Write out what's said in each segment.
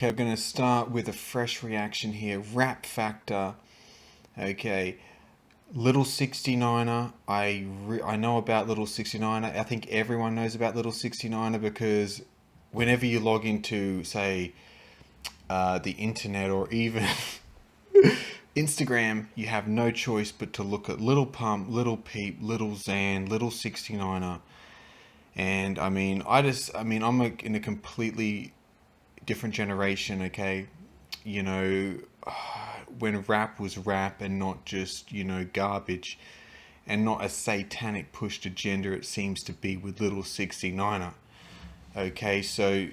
Okay, we're going to start with a fresh reaction here. Rap Factor. Okay. Little 6IX9INE. I know about Little 6IX9INE. I think everyone knows about Little 6IX9INE because whenever you log into, say, the internet or even Instagram, you have no choice but to look at Little Pump, Little Peep, Little Xan, Little 6IX9INE. And I'm in a completely different generation, okay? You know, when rap was rap and not just, garbage and not a satanic pushed agenda it seems to be with Little 6IX9INE. Okay, so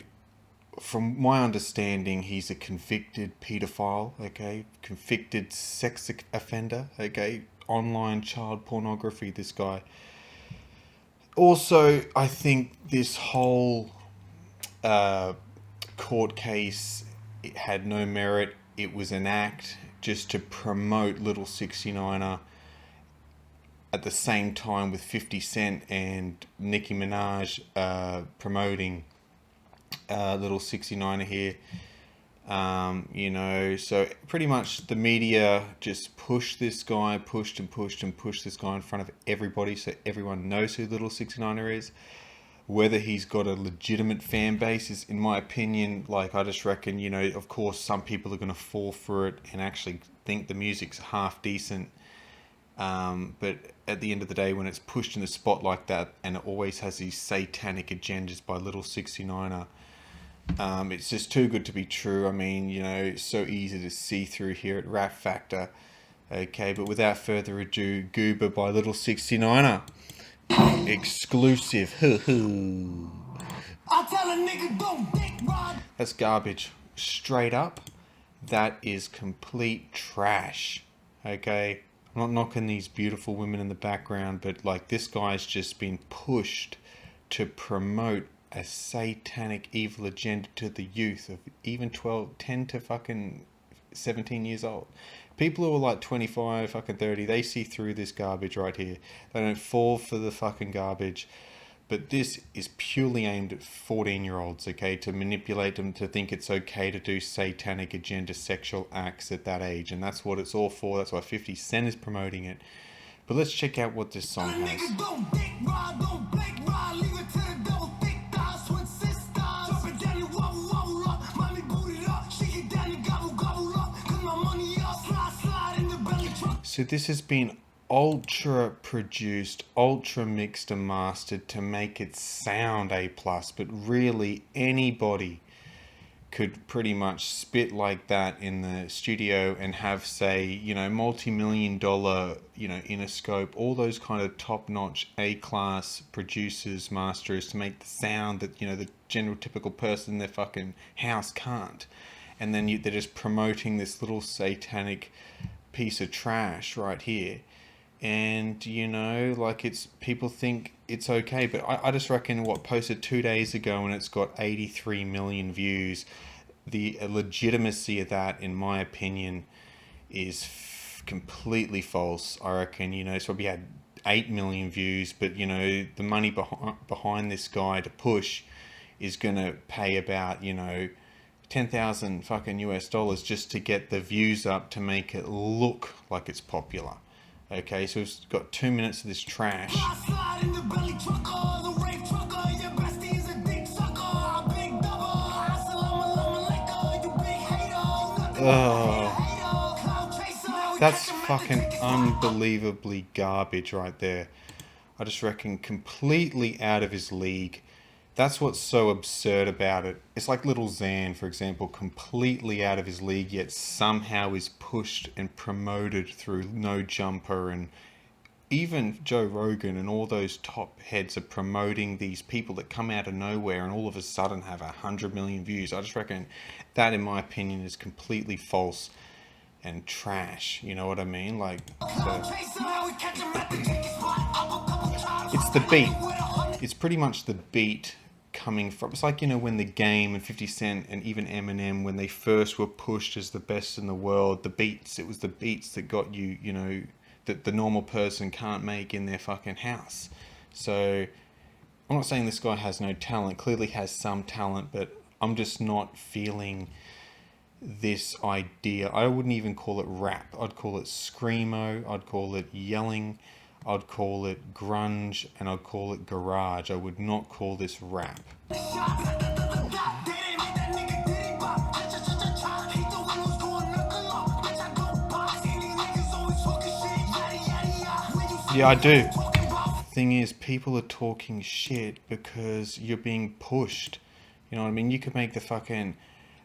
from my understanding, he's a convicted pedophile, okay? Convicted sex offender, okay? Online child pornography, this guy. Also, I think this whole court case, it had no merit. It was an act just to promote Little 6IX9INE at the same time with 50 Cent and Nicki Minaj promoting Little 6IX9INE here. So pretty much the media just pushed this guy, pushed this guy in front of everybody so everyone knows who Little 6IX9INE is. Whether he's got a legitimate fan base is, in my opinion, like, I just reckon, of course, some people are going to fall for it and actually think the music's half decent. But at the end of the day, when it's pushed in the spot like that, and it always has these satanic agendas by Little 6IX9INE, it's just too good to be true. I mean, it's so easy to see through here at Rap Factor. Okay, but without further ado, Gooba by Little 6IX9INE. Exclusive. I tell a nigga don't dick ride. That's garbage. Straight up. That is complete trash. Okay? I'm not knocking these beautiful women in the background, but like, this guy's just been pushed to promote a satanic evil agenda to the youth of even 10 to fucking 17 years old. People who are like 25, fucking 30, they see through this garbage right here. They don't fall for the fucking garbage. But this is purely aimed at 14-year-olds, okay? To manipulate them to think it's okay to do satanic agenda sexual acts at that age. And that's what it's all for. That's why 50 Cent is promoting it. But let's check out what this song has. So this has been ultra produced, ultra mixed and mastered to make it sound A+, but really anybody could pretty much spit like that in the studio and have, say, multi-million dollar, Interscope, all those kind of top-notch A-class producers, masters to make the sound that, the general typical person in their fucking house can't. And then they're just promoting this little satanic piece of trash right here. And it's, people think it's okay, but I just reckon what posted 2 days ago and it's got 83 million views. The legitimacy of that, in my opinion, is completely false. I reckon, it's probably had 8 million views, but the money behind this guy to push is gonna pay about 10,000 fucking US dollars just to get the views up to make it look like it's popular. Okay, so we've got 2 minutes of this trash. That's fucking unbelievably garbage right there. I just reckon completely out of his league. That's what's so absurd about it. It's like Little Xan, for example, completely out of his league, yet somehow is pushed and promoted through No Jumper, and even Joe Rogan and all those top heads are promoting these people that come out of nowhere and all of a sudden have 100 million views. I just reckon that, in my opinion, is completely false and trash. You know what I mean? Like, so it's the beat. It's pretty much the beat coming from, it's like, when The Game and 50 Cent and even Eminem, when they first were pushed as the best in the world, it was the beats that got you, that the normal person can't make in their fucking house. So I'm not saying this guy has no talent, clearly has some talent, but I'm just not feeling this idea. I wouldn't even call it rap. I'd call it screamo. I'd call it yelling. I'd call it grunge, and I'd call it garage. I would not call this rap. Yeah, I do. Thing is, people are talking shit because you're being pushed. You know what I mean? You could make the fucking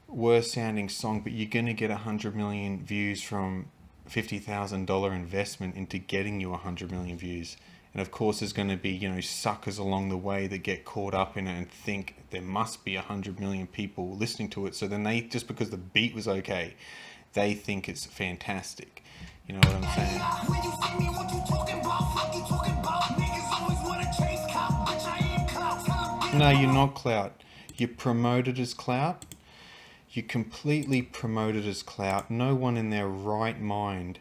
worst sounding song, but you're gonna get 100 million views from $50,000 investment into getting you 100 million views. And of course, there's going to be, you know, suckers along the way that get caught up in it and think there must be 100 million people listening to it. So then they, just because the beat was okay, they think it's fantastic. You know what I'm saying? No, you're not clout. You're promoted as clout. You completely promoted as clout. No one in their right mind,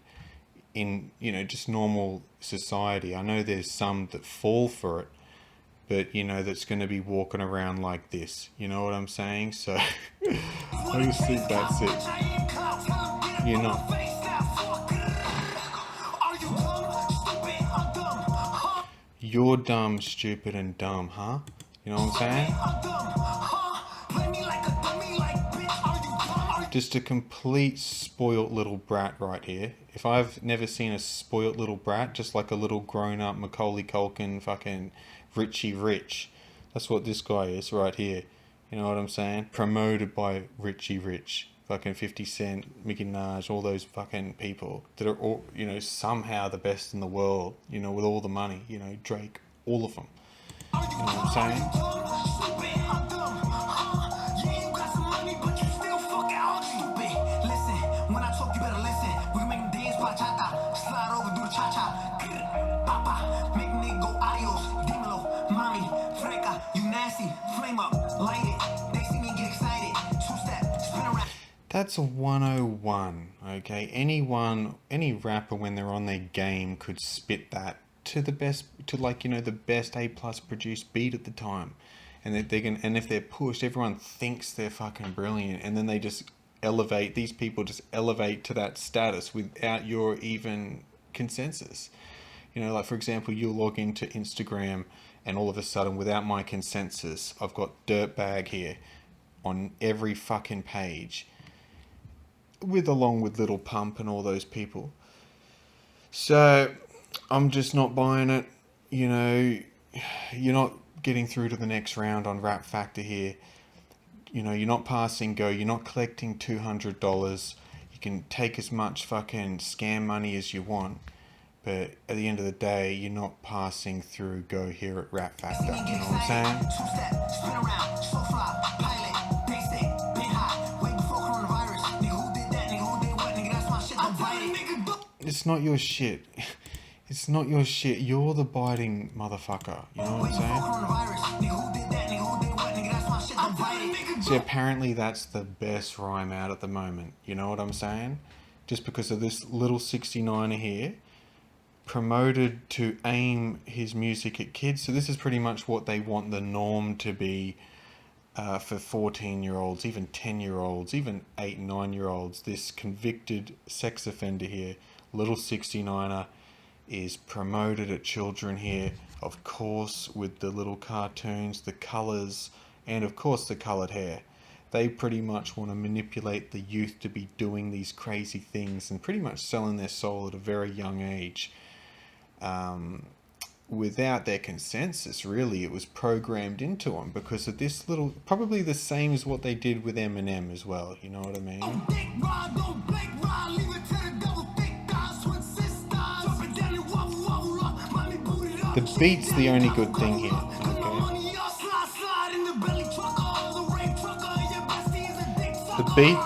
in, you know, just normal society, I know there's some that fall for it, but, you know, that's going to be walking around like this. You know what I'm saying? So I just think that's it. You're not. You're dumb, stupid, and dumb, huh? You know what I'm saying? Just a complete spoilt little brat right here. If I've never seen a spoilt little brat, just like a little grown-up Macaulay Culkin fucking Richie Rich. That's what this guy is right here. You know what I'm saying? Promoted by Richie Rich. Fucking 50 Cent, Nicki Minaj, all those fucking people that are all, you know, somehow the best in the world, you know, with all the money, you know, Drake, all of them. You know what I'm saying? That's a 101, okay? Any rapper when they're on their game could spit that to the best, to, like, you know, the best A+ produced beat at the time. And and if they're pushed, everyone thinks they're fucking brilliant, and then they just elevate, these people just elevate to that status without your even consensus. You know, like, for example, you'll log into Instagram and all of a sudden, without my consensus, I've got Dirtbag here on every fucking page, along with Little Pump and all those people. So I'm just not buying it. You know, you're not getting through to the next round on Rap Factor here. You know, you're not passing go. You're not collecting $200. You can take as much fucking scam money as you want, but at the end of the day, you're not passing through go here at Rap Factor. You know what I'm saying? It's not your shit. It's not your shit. You're the biting motherfucker. You know what I'm saying? See, apparently that's the best rhyme out at the moment. You know what I'm saying? Just because of this little 69er here, promoted to aim his music at kids. So this is pretty much what they want the norm to be for 14-year-olds, even 10-year-olds, even 8 and 9-year-olds. This convicted sex offender here, little 69er, is promoted at children here, of course, with the little cartoons, the colours, and of course the coloured hair. They pretty much want to manipulate the youth to be doing these crazy things and pretty much selling their soul at a very young age. Without their consensus, really. It was programmed into them because of this little, probably the same as what they did with Eminem as well, you know what I mean? The beat's the only good thing here, okay? The beat,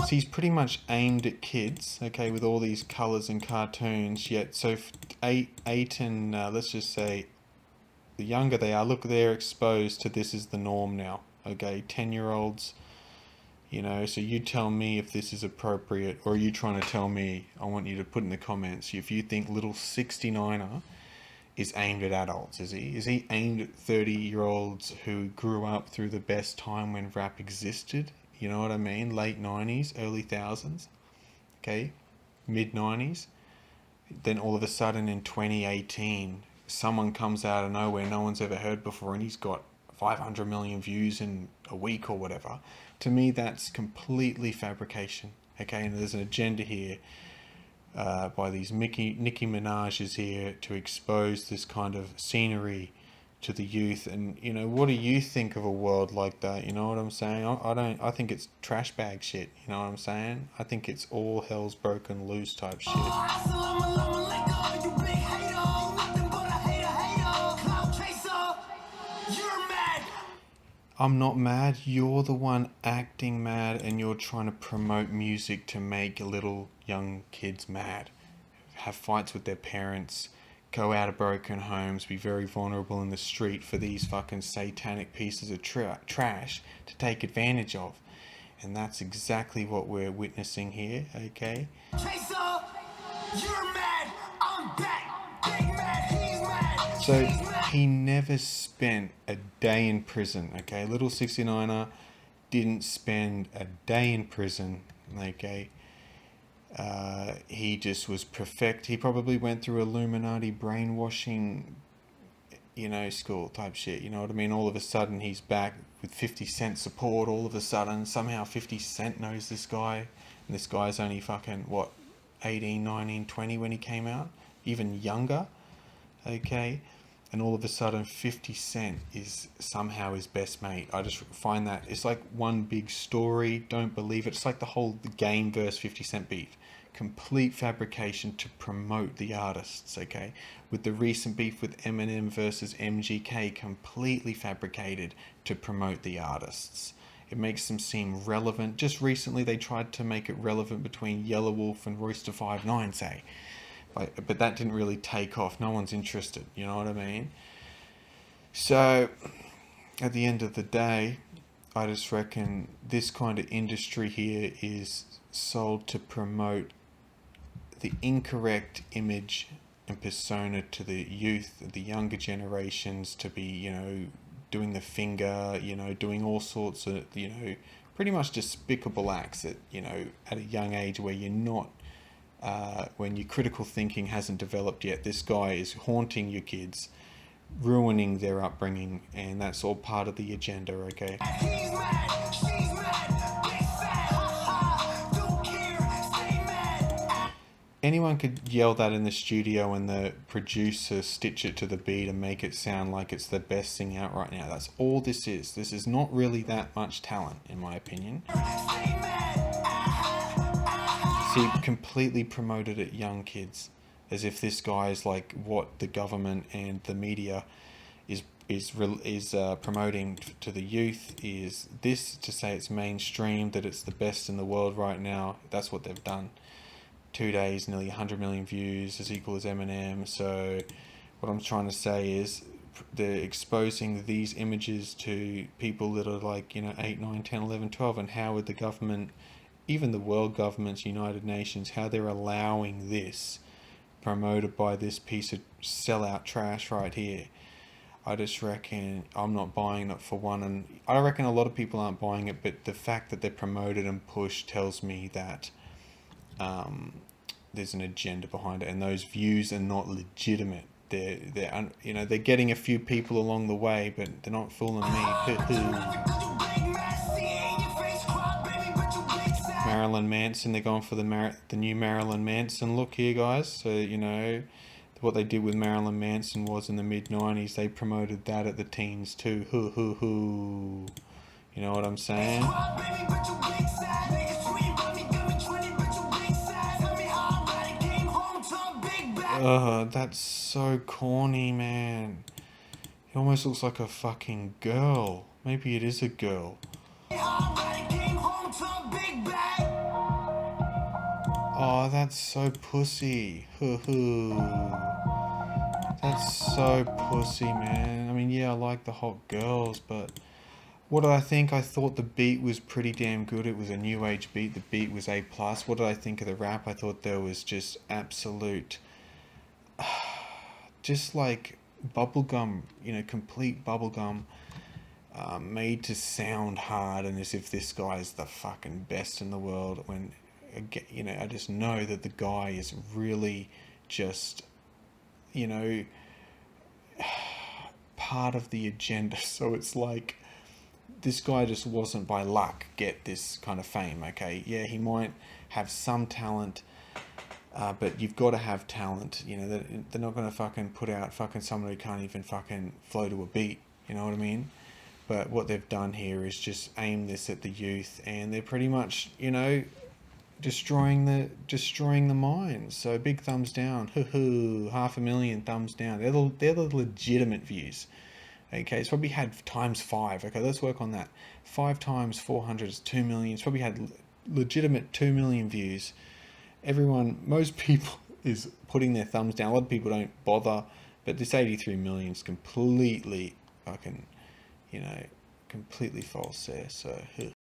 so he's pretty much aimed at kids, okay, with all these colours and cartoons, yet so eight and let's just say the younger they are, look, they're exposed to this is the norm now, okay? 10-year-olds, you know, so you tell me if this is appropriate, or are you trying to tell me? I want you to put in the comments if you think little 69er is aimed at adults. Is he aimed at 30-year-olds who grew up through the best time when rap existed? You know what I mean? Late 90s, early thousands. Okay, mid 90s. Then all of a sudden in 2018, someone comes out of nowhere no one's ever heard before, and he's got 500 million views in a week or whatever. To me, that's completely fabrication. Okay, and there's an agenda here by these Nicki Minaj's here to expose this kind of scenery to the youth. And you know, what do you think of a world like that? You know what I'm saying? I don't. I think it's trash bag shit. You know what I'm saying? I think it's all hell's broken loose type shit. I'm not mad. You're the one acting mad, and you're trying to promote music to make little young kids mad. Have fights with their parents, go out of broken homes, be very vulnerable in the street for these fucking satanic pieces of trash to take advantage of. And that's exactly what we're witnessing here, okay? Chaser, you're mad, I'm back. Big mad, he's mad. So he never spent a day in prison, okay? Little 6IX9INE didn't spend a day in prison, okay? He just was perfect. He probably went through Illuminati brainwashing, you know, school type shit. You know what I mean? All of a sudden he's back with 50 Cent support. All of a sudden, somehow 50 Cent knows this guy. And this guy's only fucking, what, 18, 19, 20 when he came out? Even younger. Okay? And all of a sudden 50 Cent is somehow his best mate. I just find that it's like one big story. Don't believe it. It's like the whole Game versus 50 Cent beef. Complete fabrication to promote the artists, okay? With the recent beef with Eminem versus MGK, completely fabricated to promote the artists. It makes them seem relevant. Just recently they tried to make it relevant between Yellow Wolf and Royce da 5'9", say. But that didn't really take off. No one's interested, you know what I mean? So, at the end of the day, I just reckon this kind of industry here is sold to promote the incorrect image and persona to the youth, the younger generations, to be, you know, doing the finger, you know, doing all sorts of, you know, pretty much despicable acts at, you know, at a young age where you're not, when your critical thinking hasn't developed yet. This guy is haunting your kids, ruining their upbringing, and that's all part of the agenda, okay? He's mad, she's mad, big fat, don't care, stay mad. Anyone could yell that in the studio and the producer stitch it to the beat and make it sound like it's the best thing out right now. That's all this is. This is not really that much talent, in my opinion. See, completely promoted at young kids, as if this guy is like what the government and the media is promoting to the youth. Is this to say it's mainstream, that it's the best in the world right now? That's what they've done. 2 days, nearly 100 million views, as equal as Eminem. So what I'm trying to say is they're exposing these images to people that are like, you know, 8, 9, 10, 11, 12, and how would the government, even the world governments, United Nations, how they're allowing this promoted by this piece of sellout trash right here. I just reckon I'm not buying it for one, and I reckon a lot of people aren't buying it, but the fact that they're promoted and pushed tells me that there's an agenda behind it, and those views are not legitimate. They're you know, they're getting a few people along the way, but they're not fooling me. Marilyn Manson, they're going for the new Marilyn Manson look here, guys. So, you know, what they did with Marilyn Manson was in the mid-90s, they promoted that at the teens too. Hoo hoo hoo. You know what I'm saying? That's so corny, man. He almost looks like a fucking girl. Maybe it is a girl. Oh, that's so pussy. Hoo hoo. That's so pussy, man. I mean, yeah, I like the hot girls, but what did I think? I thought the beat was pretty damn good. It was a new age beat. The beat was A+. What did I think of the rap? I thought there was just absolute, just like bubblegum, you know, complete bubblegum. made to sound hard and as if this guy is the fucking best in the world, when, you know, I just know that the guy is really just, you know, part of the agenda. So it's like, this guy just wasn't by luck get this kind of fame, okay? Yeah, he might have some talent, but you've got to have talent. You know, they're not going to fucking put out fucking someone who can't even fucking flow to a beat, you know what I mean? But what they've done here is just aim this at the youth, and they're pretty much, you know, destroying the minds. So big thumbs down. Hoo hoo, 500,000 thumbs down. They're the legitimate views. Okay, it's probably had times 5. Okay, let's work on that. 5 times 400 is 2 million. It's probably had legitimate 2 million views. Most people is putting their thumbs down. A lot of people don't bother, but this 83 million is completely fucking, you know, completely false there. So